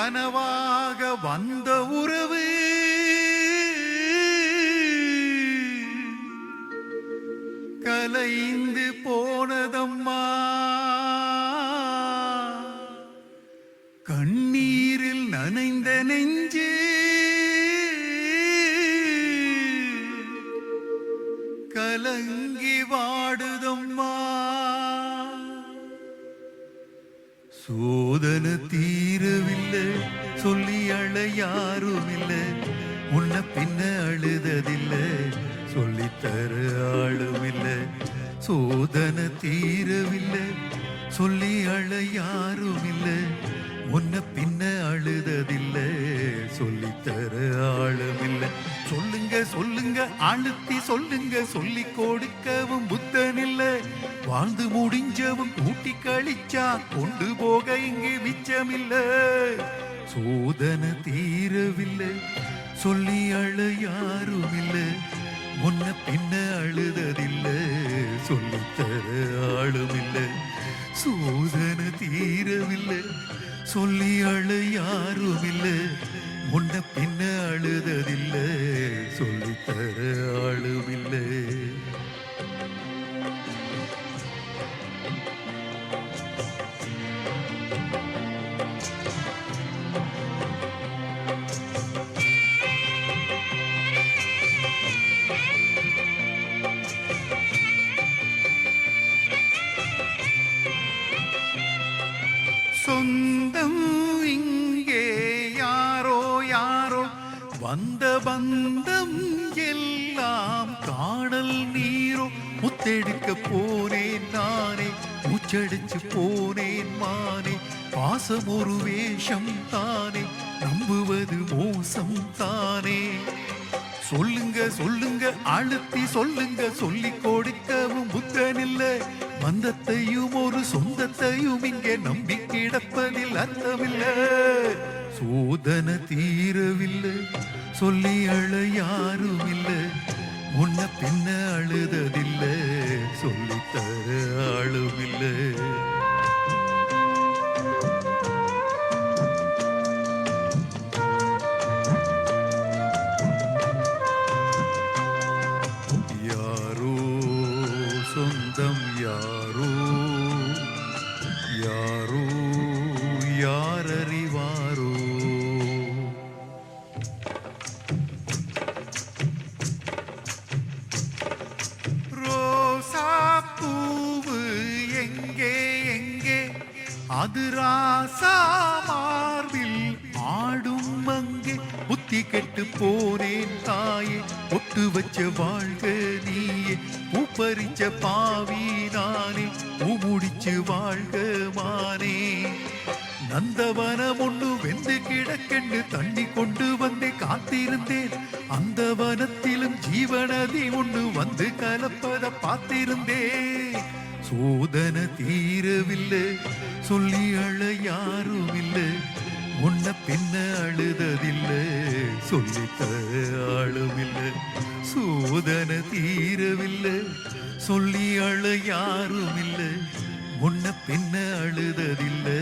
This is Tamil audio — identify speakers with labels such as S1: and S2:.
S1: கனவாக வந்த உறவு கலைந்து போனதம்மா. கண்ணீரில் நனைந்த நெஞ்சு கலங்கி வாடுதம்மா. சோதனை தீரவில்லை, சொல்லி அழ யாரும் இல்லை, உன்ன பின்ன அழுததில்லை, சொல்லித்தர ஆளும் இல்லை. சோதனை தீரவில்லை, சொல்லி அழ யாரும் இல்லை, உன்ன பின்ன அழுததில்லை, சொல்லித்தர ஆளும் இல்லை. சொல்லுங்க சொல்லுங்க அழுத்தி சொல்லுங்க, சொல்லி கொடுக்கவும் புத்தன் இல்லை. வாழ்ந்து முடிஞ்சவும் கூட்டி கழிச்சா கொண்டு போக இங்கு மிச்சமில்லை. சோதனை தீரவில்லை, சொல்லி அழ யாரும் இல்லை, முன்ன பின்ன அழுததில்லை, சொல்லித்தர ஆளும் இல்லை. சோதனை தீரவில்லை, சொல்லி அழ யாரும் இல்லை, முன்ன பின்ன அழுததில்லை, சொல்லித்தர ஆளும் இல்லை. சொந்தம் இங்கே யாரோ யாரோ, வந்த பந்தம் எல்லாம் காணல் நீரோ. முத்தெடுக்க போனேன் நானே, மூச்சடிச்சு போனேன் மானே. பாசம் ஒரு வேஷம் தானே, நம்புவது மோசம் தானே. சொல்லுங்க சொல்லுங்க அழுத்தி சொல்லுங்க, சொல்லி கொடுக்கவும் புத்தன் இல்லை. பந்தத்தையும் ஒரு சொந்தத்தையும் இங்கே நம்பி கிடப்பதில் அர்த்தமில்லை. சோதனை தீரவில்லை, சொல்லி அழ யாரும் இல்லை, முன்ன பின்ன அழுததில்லை, சொல்லித்தர ஆளும் இல்லை. சொந்தம் யாரோ யாரோ யாரறிவாரோ. ரோசா பூவு எங்கே எங்கே, அது ராசா மார்பில் ஆடும் அங்கே. புத்தி கெட்டு போனேன் தாயே, ஒட்டு வச்ச வாழ்க நீயே. பூப்பறிச்ச பாவி நானே, பூமுடிச்சு வாழ்க மானே. நந்தவனம் ஒண்ணு வெந்து கிடக்கெண்டு தண்ணி கொண்டு வந்தே காத்திருந்தேன். அந்த வனத்திலும் ஜீவநதி ஒண்ணு வந்து கலப்பத பார்த்திருந்தேன். சோதனை தீரவில்லை, சொல்லி அழ யாரும் இல்லை, முன்ன பின்ன அழுததில்லை, சொல்லித்தர ஆளும் இல்லை. சோதனை தீரவில்லை, சொல்லி அழ யாரும் இல்லை, முன்ன பின்ன அழுததில்லை,